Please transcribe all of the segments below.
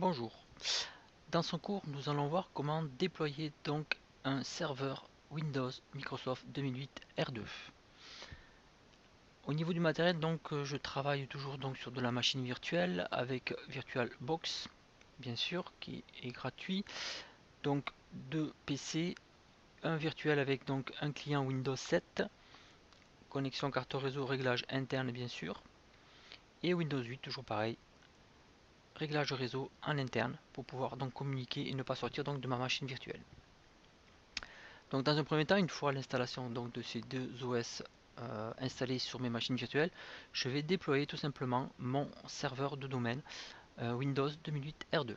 Bonjour. Dans ce cours, nous allons voir comment déployer donc un serveur Windows Microsoft 2008 R2. Au niveau du matériel, donc je travaille toujours donc sur de la machine virtuelle avec VirtualBox, bien sûr, qui est gratuit. Donc deux PC, un virtuel avec donc un client Windows 7, connexion carte réseau, réglage interne bien sûr, et Windows 8 toujours pareil, réglage réseau en interne pour pouvoir donc communiquer et ne pas sortir donc de ma machine virtuelle. Donc dans un premier temps, une fois l'installation donc de ces deux OS installés sur mes machines virtuelles, je vais déployer tout simplement mon serveur de domaine Windows 2008 R2.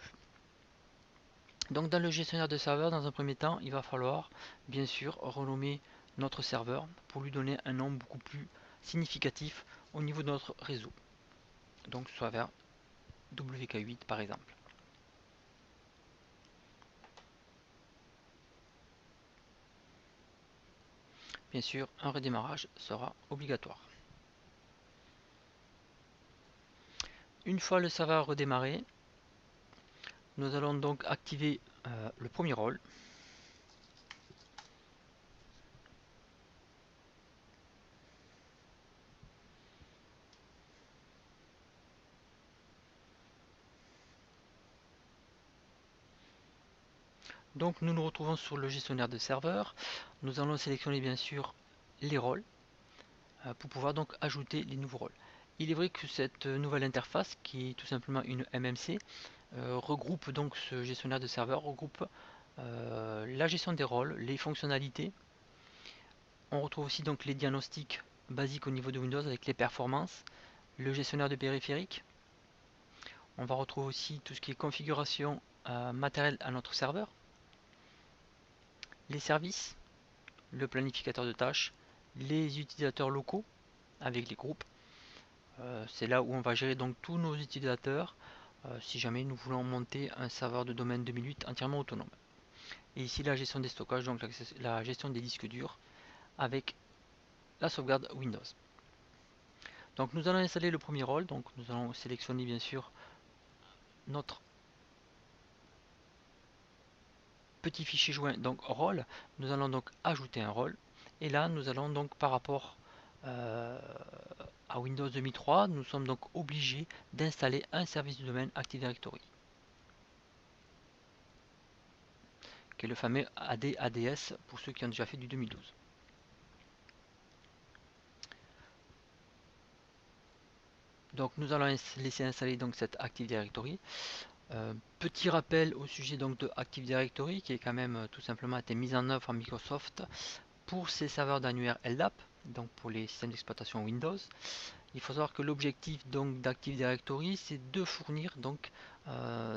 Donc dans le gestionnaire de serveur, dans un premier temps, il va falloir bien sûr renommer notre serveur pour lui donner un nom beaucoup plus significatif au niveau de notre réseau. Donc soit vers WK8 par exemple. Bien sûr, un redémarrage sera obligatoire. Une fois le serveur redémarré, nous allons donc activer le premier rôle. Donc nous nous retrouvons sur le gestionnaire de serveur. Nous allons sélectionner bien sûr les rôles pour pouvoir donc ajouter les nouveaux rôles. Il est vrai que cette nouvelle interface, qui est tout simplement une MMC, regroupe donc ce gestionnaire de serveur, regroupe la gestion des rôles, les fonctionnalités. On retrouve aussi donc les diagnostics basiques au niveau de Windows avec les performances, le gestionnaire de périphériques. On va retrouver aussi tout ce qui est configuration matérielle à notre serveur, les services, le planificateur de tâches, les utilisateurs locaux avec les groupes. C'est là où on va gérer donc tous nos utilisateurs si jamais nous voulons monter un serveur de domaine 2008 entièrement autonome. Et ici la gestion des stockages, donc la gestion des disques durs avec la sauvegarde Windows. Donc nous allons installer le premier rôle, donc nous allons sélectionner bien sûr notre petit fichier joint, donc rôle. Nous allons donc ajouter un rôle. Et là nous allons donc par rapport à Windows 2003, nous sommes donc obligés d'installer un service du domaine Active Directory, qui est le fameux AD/ADS pour ceux qui ont déjà fait du 2012. Donc nous allons laisser installer donc cette Active Directory. Petit rappel au sujet donc de Active Directory qui est quand même tout simplement été mise en œuvre par Microsoft pour ses serveurs d'annuaire LDAP, donc pour les systèmes d'exploitation Windows. Il faut savoir que l'objectif donc d'Active Directory, c'est de fournir donc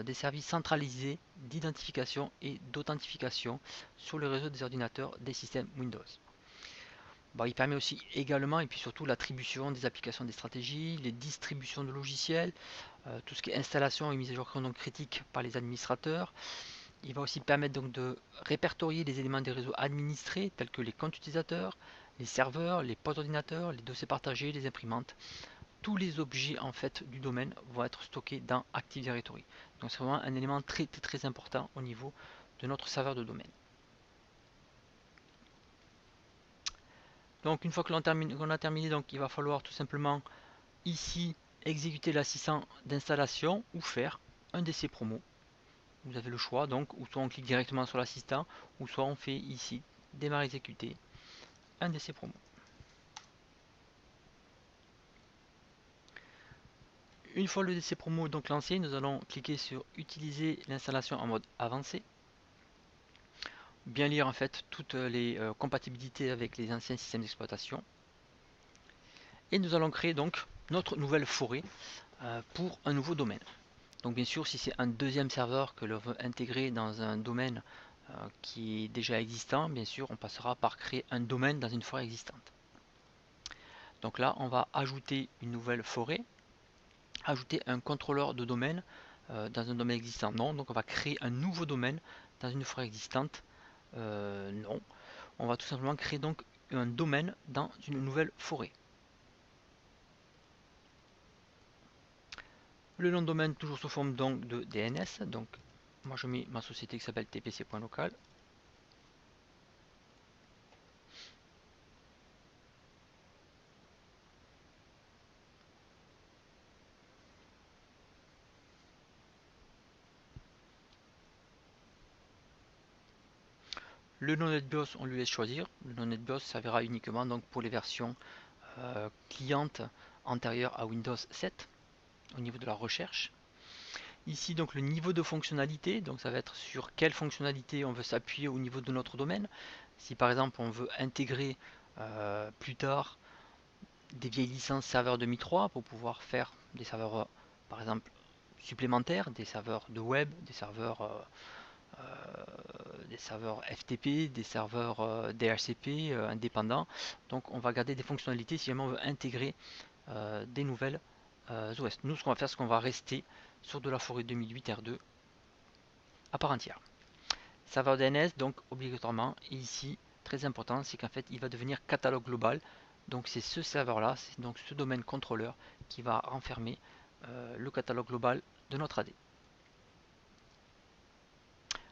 des services centralisés d'identification et d'authentification sur le réseau des ordinateurs des systèmes Windows. Bon, il permet aussi également et puis surtout l'attribution des applications, des stratégies, les distributions de logiciels, tout ce qui est installation et mise à jour critique par les administrateurs. Il va aussi permettre donc de répertorier les éléments des réseaux administrés tels que les comptes utilisateurs, les serveurs, les postes ordinateurs, les dossiers partagés, les imprimantes. Tous les objets en fait du domaine vont être stockés dans Active Directory. Donc c'est vraiment un élément très important au niveau de notre serveur de domaine. Donc une fois que l'on a terminé, donc il va falloir tout simplement ici exécuter l'assistant d'installation ou faire un DC promo. Vous avez le choix, donc, ou soit on clique directement sur l'assistant, ou soit on fait ici démarrer exécuter un DC promo. Une fois le DC promo donc lancé, nous allons cliquer sur utiliser l'installation en mode avancé. Bien lire en fait toutes les compatibilités avec les anciens systèmes d'exploitation. Et nous allons créer donc notre nouvelle forêt pour un nouveau domaine. Donc bien sûr, si c'est un deuxième serveur que l'on veut intégrer dans un domaine qui est déjà existant, bien sûr, on passera par créer un domaine dans une forêt existante. Donc là, on va ajouter une nouvelle forêt, ajouter un contrôleur de domaine dans un domaine existant. Non, donc on va créer un nouveau domaine dans une forêt existante. Non, on va tout simplement créer donc un domaine dans une nouvelle forêt. Le nom de domaine toujours sous forme donc de DNS. Donc moi je mets ma société qui s'appelle tpc.local. Le nom NetBIOS, on lui laisse choisir. Le nom NetBIOS servira uniquement donc pour les versions clientes antérieures à Windows 7 au niveau de la recherche. Ici donc le niveau de fonctionnalité, donc ça va être sur quelle fonctionnalité on veut s'appuyer au niveau de notre domaine. Si par exemple on veut intégrer plus tard des vieilles licences serveurs 2003 pour pouvoir faire des serveurs par exemple supplémentaires, des serveurs de web, des serveurs FTP, des serveurs DHCP indépendants. Donc on va garder des fonctionnalités si jamais on veut intégrer des nouvelles OS. Nous ce qu'on va faire, c'est qu'on va rester sur de la forêt 2008 R2 à part entière. Serveur DNS, donc obligatoirement, et ici, très important, c'est qu'en fait, il va devenir catalogue global. Donc c'est ce serveur-là, c'est donc ce domaine contrôleur qui va renfermer le catalogue global de notre AD.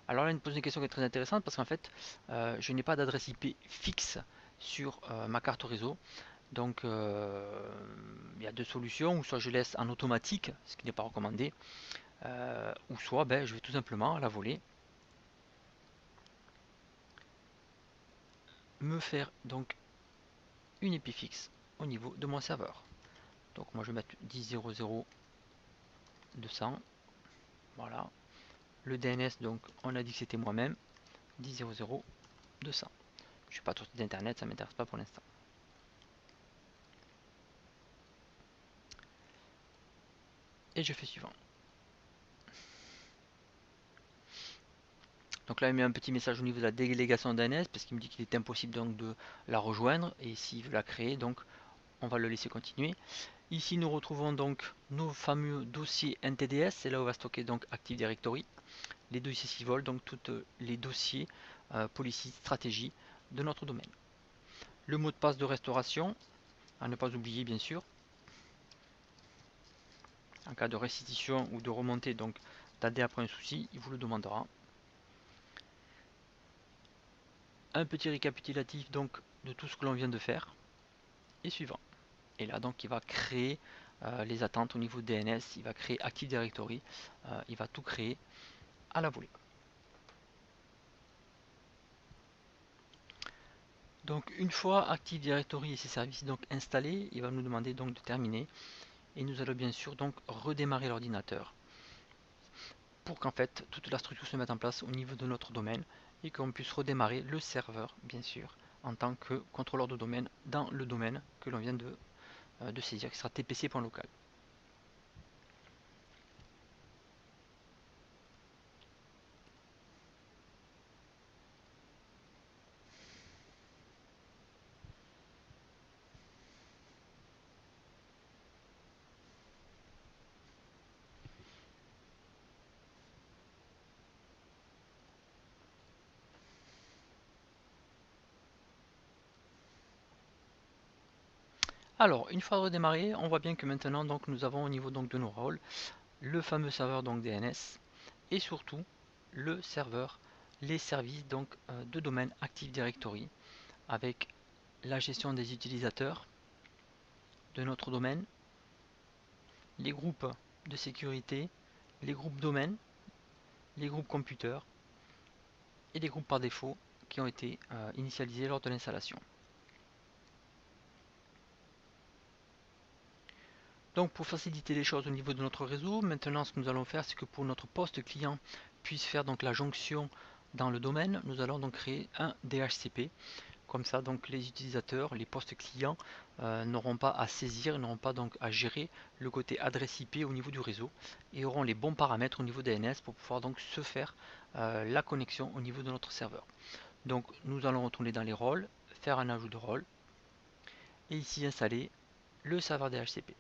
Alors là, il me pose une question qui est très intéressante parce qu'en fait, je n'ai pas d'adresse IP fixe sur ma carte réseau. Donc il y a deux solutions, ou soit je laisse en automatique, ce qui n'est pas recommandé, ou soit je vais tout simplement à la volée me faire donc une IP fixe au niveau de mon serveur. Donc moi je vais mettre 10.0.0.200. Voilà. Le DNS, donc on a dit que c'était moi-même. 10.0.0.200. Je suis pas sur site d'internet, ça m'intéresse pas pour l'instant. Et je fais suivant. Donc là il met un petit message au niveau de la délégation DNS parce qu'il me dit qu'il est impossible donc de la rejoindre et s'il veut la créer, donc on va le laisser continuer. Ici nous retrouvons donc nos fameux dossiers NTDS, c'est là où on va stocker donc Active Directory, les dossiers civil, donc tous les dossiers policy stratégie de notre domaine. Le mot de passe de restauration, à ne pas oublier bien sûr, en cas de restitution ou de remontée donc d'AD après un souci, il vous le demandera. Un petit récapitulatif donc de tout ce que l'on vient de faire et suivant. Et là donc il va créer les attentes au niveau DNS, il va créer Active Directory, il va tout créer à la volée. Donc une fois Active Directory et ses services donc installés, il va nous demander donc de terminer et nous allons bien sûr donc redémarrer l'ordinateur pour qu'en fait toute la structure se mette en place au niveau de notre domaine et qu'on puisse redémarrer le serveur bien sûr en tant que contrôleur de domaine dans le domaine que l'on vient de saisir qui sera tpc.local. Alors une fois redémarré, on voit bien que maintenant donc nous avons au niveau donc de nos rôles le fameux serveur donc DNS et surtout le serveur, les services donc de domaine Active Directory avec la gestion des utilisateurs de notre domaine, les groupes de sécurité, les groupes domaines, les groupes computers et les groupes par défaut qui ont été initialisés lors de l'installation. Donc pour faciliter les choses au niveau de notre réseau, maintenant ce que nous allons faire, c'est que pour notre poste client puisse faire donc la jonction dans le domaine, nous allons donc créer un DHCP. Comme ça, donc les utilisateurs, les postes clients n'auront pas à saisir, n'auront pas donc à gérer le côté adresse IP au niveau du réseau et auront les bons paramètres au niveau DNS pour pouvoir donc se faire la connexion au niveau de notre serveur. Donc nous allons retourner dans les rôles, faire un ajout de rôle et ici installer le serveur DHCP.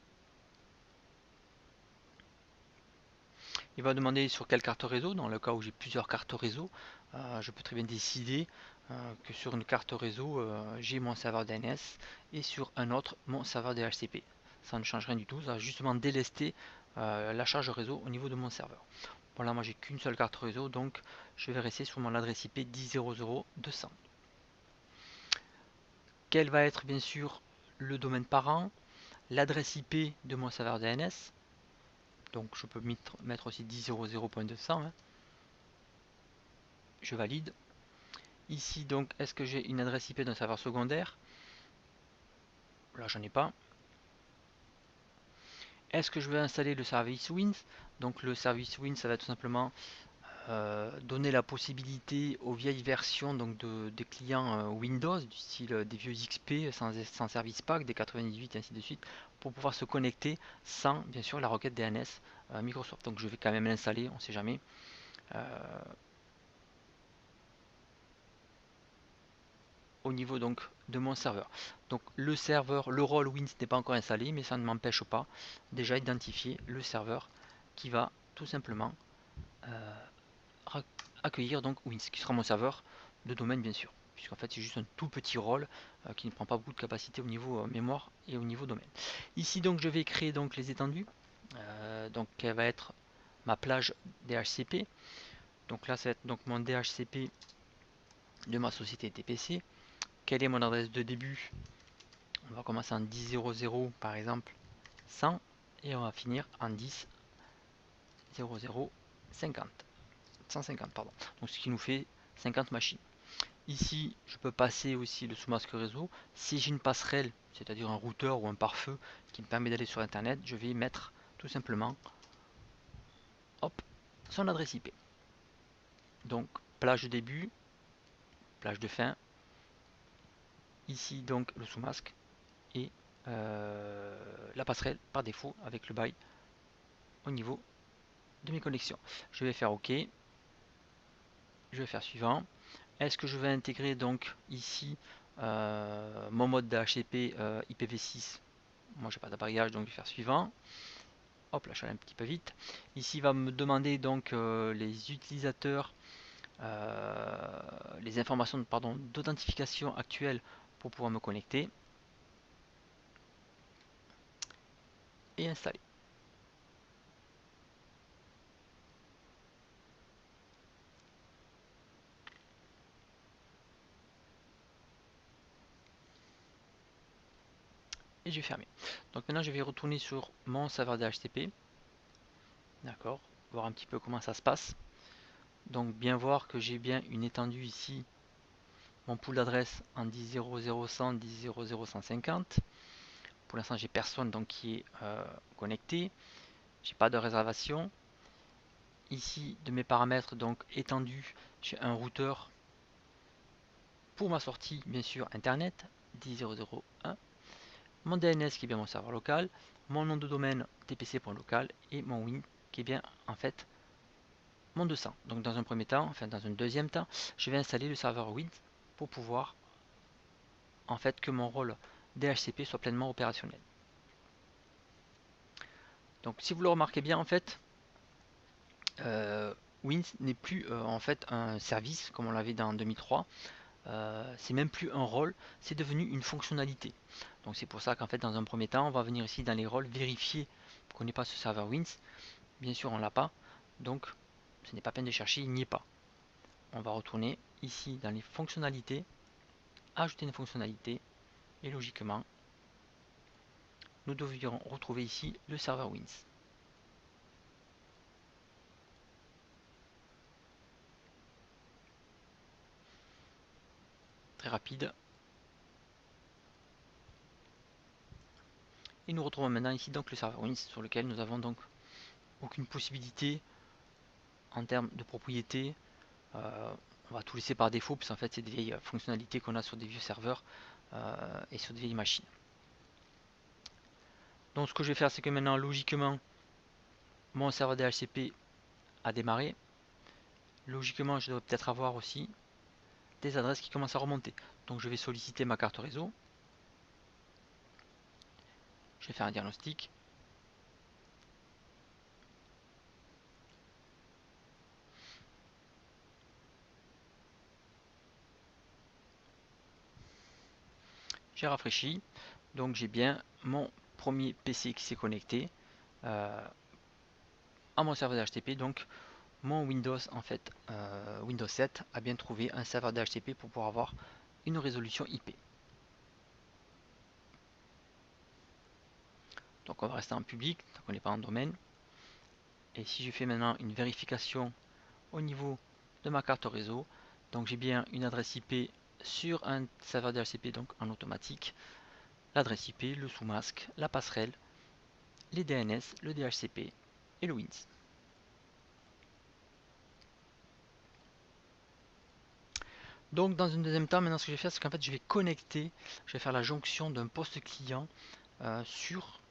Il va demander sur quelle carte réseau, dans le cas où j'ai plusieurs cartes réseau, je peux très bien décider que sur une carte réseau, j'ai mon serveur DNS et sur un autre, mon serveur DHCP. Ça ne change rien du tout, ça va justement délester la charge réseau au niveau de mon serveur. Bon là moi j'ai qu'une seule carte réseau, donc je vais rester sur mon adresse IP 10.0.0.200. Quel va être bien sûr le domaine parent, l'adresse IP de mon serveur DNS, donc je peux mettre aussi 10.0.0.200, hein. Je valide. Ici donc est-ce que j'ai une adresse IP d'un serveur secondaire? Là j'en ai pas. Est-ce que je vais installer le service Wins? Donc le service Wins, ça va tout simplement donner la possibilité aux vieilles versions donc des clients Windows, du style des vieux XP sans service pack, des 98 et ainsi de suite, pour pouvoir se connecter sans bien sûr la requête DNS Microsoft. Donc je vais quand même l'installer, on ne sait jamais. Au niveau donc de mon serveur. Donc le serveur, le rôle Wins n'est pas encore installé, mais ça ne m'empêche pas déjà identifier le serveur qui va tout simplement accueillir donc Wins, qui sera mon serveur de domaine bien sûr, puisqu'en fait c'est juste un tout petit rôle qui ne prend pas beaucoup de capacité au niveau mémoire et au niveau domaine. Ici donc je vais créer donc les étendues, donc elle va être ma plage DHCP. Donc là ça va être donc mon DHCP de ma société TPC. Quelle est mon adresse de début? On va commencer en 10.0.0 par exemple 100 et on va finir en 10.0.0.50 150 pardon. Donc ce qui nous fait 50 machines. Ici, je peux passer aussi le sous-masque réseau. Si j'ai une passerelle, c'est-à-dire un routeur ou un pare-feu qui me permet d'aller sur Internet, je vais mettre tout simplement hop, son adresse IP. Donc, plage de début, plage de fin. Ici, donc, le sous-masque et la passerelle par défaut avec le bail au niveau de mes connexions. Je vais faire OK. Je vais faire suivant. Est-ce que je vais intégrer donc ici mon mode d'HCP IPv6? Moi j'ai pas d'appareillage donc je vais faire suivant. Hop là je suis allé un petit peu vite. Ici il va me demander donc les utilisateurs, les informations pardon d'authentification actuelle pour pouvoir me connecter et installer. Et je vais fermer. Donc maintenant je vais retourner sur mon serveur DHCP. D'accord, voir un petit peu comment ça se passe. Donc bien voir que j'ai bien une étendue ici, mon pool d'adresse en 10.0.0.100, 10.0.0.150. Pour l'instant j'ai personne donc qui est connecté. J'ai pas de réservation. Ici de mes paramètres donc étendus, j'ai un routeur pour ma sortie bien sûr internet 10.0.0.1, mon DNS qui est bien mon serveur local, mon nom de domaine tpc.local et mon win qui est bien en fait mon 200. Donc dans un premier temps, enfin dans un deuxième temps, je vais installer le serveur win pour pouvoir en fait que mon rôle DHCP soit pleinement opérationnel. Donc si vous le remarquez bien en fait, Wins n'est plus en fait un service comme on l'avait dans 2003. C'est même plus un rôle, c'est devenu une fonctionnalité. Donc c'est pour ça qu'en fait dans un premier temps, on va venir ici dans les rôles vérifier qu'on n'ait pas ce serveur Wins. Bien sûr, on l'a pas, donc ce n'est pas peine de chercher, il n'y est pas. On va retourner ici dans les fonctionnalités, ajouter une fonctionnalité et logiquement, nous devrions retrouver ici le serveur Wins. Très rapide. Et nous retrouvons maintenant ici donc le serveur Wins sur lequel nous avons donc aucune possibilité en termes de propriété. On va tout laisser par défaut, puisqu'en fait c'est des vieilles fonctionnalités qu'on a sur des vieux serveurs et sur des vieilles machines. Donc ce que je vais faire, c'est que maintenant logiquement mon serveur DHCP a démarré. Logiquement je dois peut-être avoir aussi des adresses qui commencent à remonter. Donc je vais solliciter ma carte réseau. Je vais faire un diagnostic. J'ai rafraîchi. Donc j'ai bien mon premier PC qui s'est connecté. à mon serveur DHCP. Donc mon Windows en fait, Windows 7 a bien trouvé un serveur DHCP pour pouvoir avoir une résolution IP. Donc on va rester en public, donc on n'est pas en domaine. Et si je fais maintenant une vérification au niveau de ma carte réseau, donc j'ai bien une adresse IP sur un serveur DHCP, donc en automatique, l'adresse IP, le sous-masque, la passerelle, les DNS, le DHCP et le WINS. Donc dans un deuxième temps, maintenant ce que je vais faire, c'est qu'en fait je vais connecter, je vais faire la jonction d'un poste client sur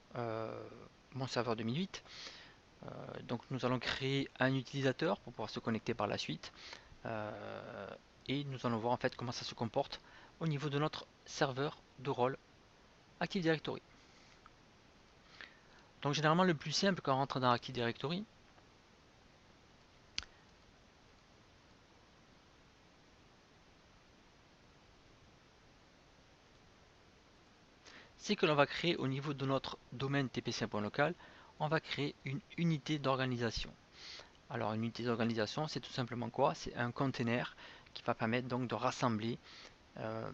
mon serveur 2008. Donc nous allons créer un utilisateur pour pouvoir se connecter par la suite. Et nous allons voir en fait comment ça se comporte au niveau de notre serveur de rôle Active Directory. Donc généralement le plus simple quand on rentre dans Active Directory, c'est que l'on va créer au niveau de notre domaine tpc.local, on va créer une unité d'organisation. Alors une unité d'organisation, c'est tout simplement quoi? C'est un container qui va permettre donc de rassembler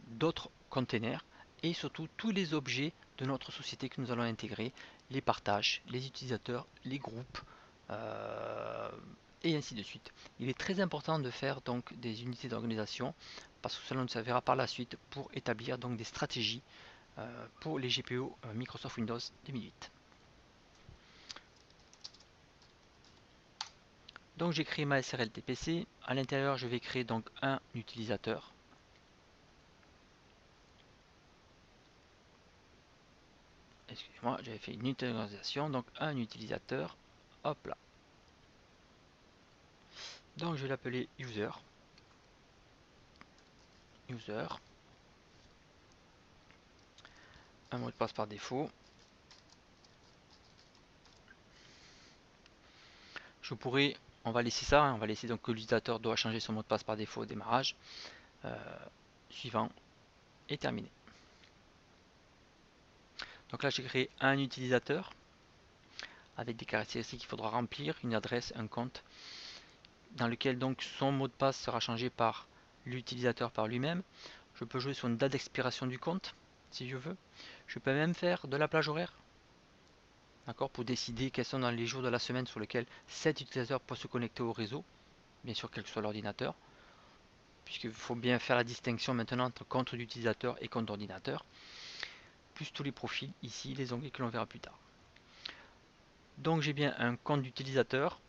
d'autres containers et surtout tous les objets de notre société que nous allons intégrer, les partages, les utilisateurs, les groupes et ainsi de suite. Il est très important de faire donc des unités d'organisation parce que cela nous servira par la suite pour établir donc des stratégies pour les GPO Microsoft Windows 2008. Donc j'ai créé ma SRL TPC. À l'intérieur, je vais créer donc un utilisateur. Excusez-moi, j'avais fait une unité d'organisation, donc un utilisateur. Hop là. Donc je vais l'appeler user. User. Un mot de passe par défaut. Je pourrais, on va laisser ça, on va laisser donc que l'utilisateur doit changer son mot de passe par défaut au démarrage. Suivant et terminé. Donc là j'ai créé un utilisateur avec des caractéristiques qu'il faudra remplir, une adresse, un compte, dans lequel donc son mot de passe sera changé par l'utilisateur par lui-même. Je peux jouer sur une date d'expiration du compte si je veux. Je peux même faire de la plage horaire, d'accord, pour décider quels sont dans les jours de la semaine sur lesquels cet utilisateur peut se connecter au réseau, bien sûr quel que soit l'ordinateur, puisqu'il faut bien faire la distinction maintenant entre compte d'utilisateur et compte d'ordinateur, plus tous les profils ici, les onglets que l'on verra plus tard. Donc j'ai bien un compte d'utilisateur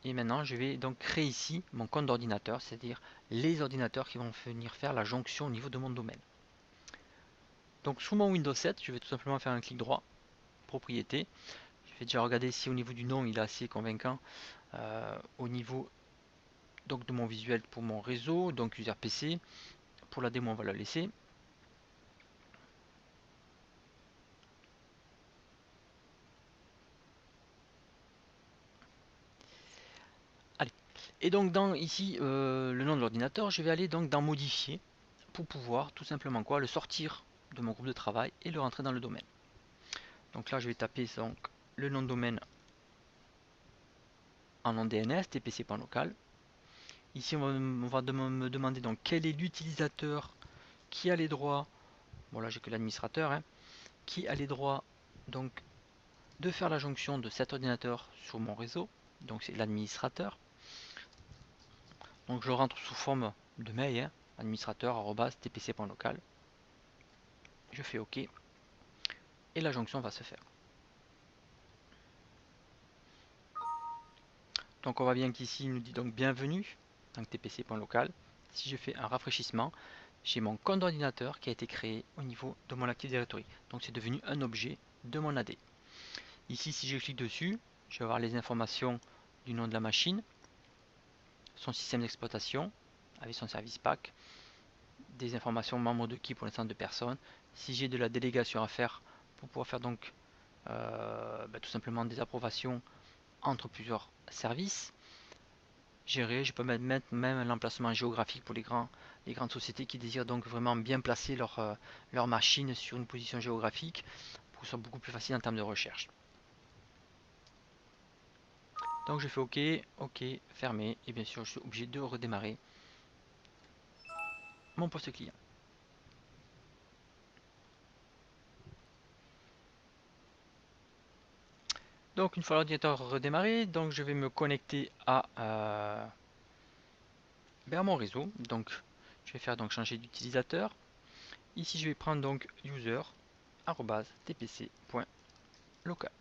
et maintenant je vais donc créer ici mon compte d'ordinateur, c'est-à-dire les ordinateurs qui vont venir faire la jonction au niveau de mon domaine. Donc sous mon Windows 7, je vais tout simplement faire un clic droit, propriété. Je vais déjà regarder si au niveau du nom il est assez convaincant. Au niveau donc de mon visuel pour mon réseau, donc user PC. Pour la démo on va la laisser. Allez. Et donc dans ici le nom de l'ordinateur, je vais aller donc dans modifier pour pouvoir tout simplement quoi le sortir de mon groupe de travail et le rentrer dans le domaine. Donc là je vais taper donc le nom de domaine en nom DNS, tpc.local. Ici on va me demander donc quel est l'utilisateur qui a les droits, bon là j'ai que l'administrateur, hein, qui a les droits donc de faire la jonction de cet ordinateur sur mon réseau, donc c'est l'administrateur. Donc je rentre sous forme de mail, hein, administrateur@tpc.local. Je fais OK et la jonction va se faire. Donc on voit bien qu'ici il nous dit donc bienvenue, donc tpc.local. Si je fais un rafraîchissement, j'ai mon compte d'ordinateur qui a été créé au niveau de mon Active Directory. Donc c'est devenu un objet de mon AD. Ici si je clique dessus, je vais avoir les informations du nom de la machine, son système d'exploitation avec son service pack, des informations membres de qui pour l'ensemble de personnes. Si j'ai de la délégation à faire pour pouvoir faire donc tout simplement des approbations entre plusieurs services. Gérer, je peux mettre même l'emplacement géographique pour les grandes sociétés qui désirent donc vraiment bien placer leur machine sur une position géographique pour que ce soit beaucoup plus facile en termes de recherche. Donc je fais OK, OK, fermé, et bien sûr je suis obligé de redémarrer mon poste client. Donc une fois l'ordinateur redémarré, donc je vais me connecter à mon réseau. Donc je vais faire donc changer d'utilisateur. Ici je vais prendre donc user@tpc.local.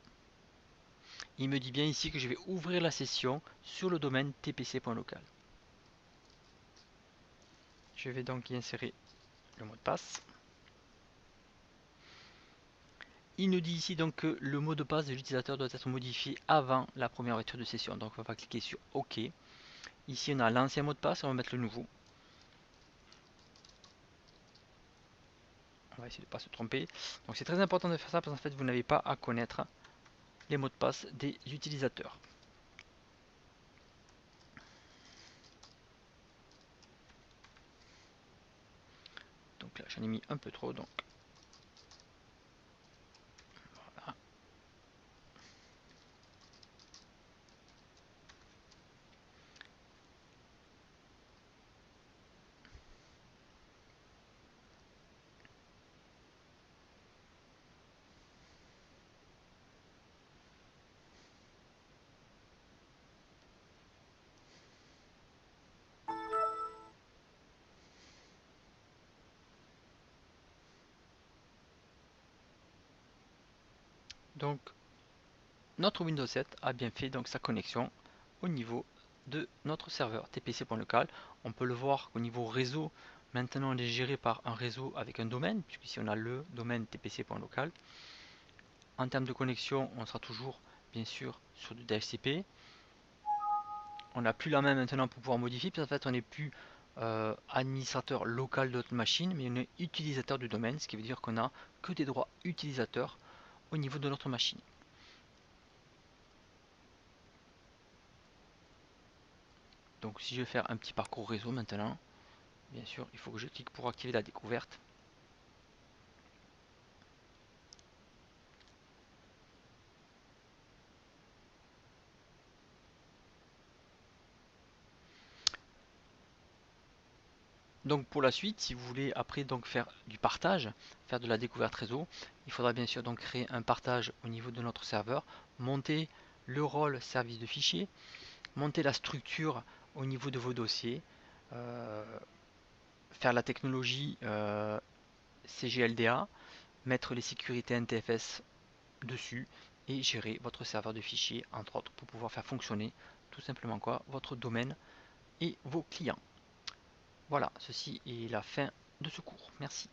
Il me dit bien ici que je vais ouvrir la session sur le domaine tpc.local. Je vais donc y insérer le mot de passe. Il nous dit ici donc que le mot de passe de l'utilisateur doit être modifié avant la première ouverture de session. Donc on va cliquer sur OK. Ici on a l'ancien mot de passe, on va mettre le nouveau. On va essayer de ne pas se tromper. Donc c'est très important de faire ça parce qu'en fait vous n'avez pas à connaître les mots de passe des utilisateurs. Donc là j'en ai mis un peu trop, donc voilà. Donc notre Windows 7 a bien fait donc sa connexion au niveau de notre serveur tpc.local. On peut le voir qu'au niveau réseau, maintenant on est géré par un réseau avec un domaine, puisqu'ici on a le domaine tpc.local. En termes de connexion, on sera toujours bien sûr sur du DHCP. On n'a plus la main maintenant pour pouvoir modifier, puis en fait on n'est plus administrateur local de notre machine, mais on est utilisateur du domaine, ce qui veut dire qu'on n'a que des droits utilisateurs au niveau de notre machine. Donc si je vais faire un petit parcours réseau maintenant, bien sûr il faut que je clique pour activer la découverte. Donc pour la suite, si vous voulez après donc faire du partage, faire de la découverte réseau, il faudra bien sûr donc créer un partage au niveau de notre serveur, monter le rôle service de fichier, monter la structure au niveau de vos dossiers, euh, faire la technologie CGLDA, mettre les sécurités NTFS dessus et gérer votre serveur de fichiers entre autres pour pouvoir faire fonctionner tout simplement quoi votre domaine et vos clients. Voilà, ceci est la fin de ce cours. Merci.